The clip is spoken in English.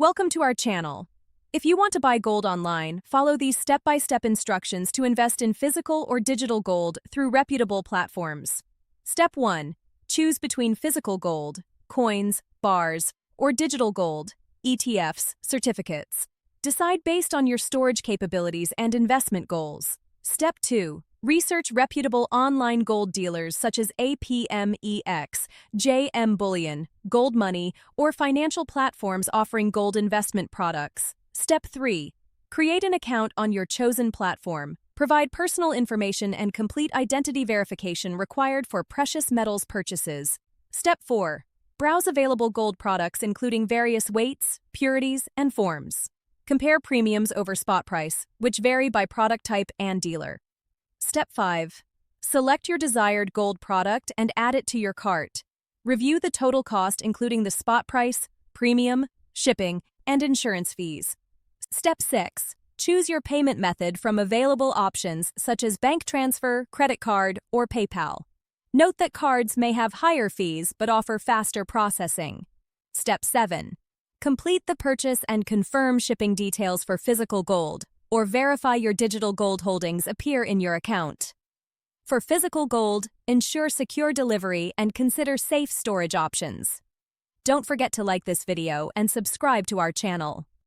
Welcome to our channel. If you want to buy gold online, follow these step-by-step instructions to invest in physical or digital gold through reputable platforms. Step 1. Choose between physical gold, coins, bars, or digital gold, ETFs, certificates. Decide based on your storage capabilities and investment goals. Step 2. Research reputable online gold dealers such as APMEX, JM Bullion, Gold Money, or financial platforms offering gold investment products. Step 3. Create an account on your chosen platform. Provide personal information and complete identity verification required for precious metals purchases. Step 4. Browse available gold products including various weights, purities, and forms. Compare premiums over spot price, which vary by product type and dealer. Step 5. Select your desired gold product and add it to your cart. Review the total cost including the spot price, premium, shipping, and insurance fees. Step 6. Choose your payment method from available options such as bank transfer, credit card, or PayPal. Note that cards may have higher fees but offer faster processing. Step 7. Complete the purchase and confirm shipping details for physical gold, or verify your digital gold holdings appear in your account. For physical gold, ensure secure delivery and consider safe storage options. Don't forget to like this video and subscribe to our channel.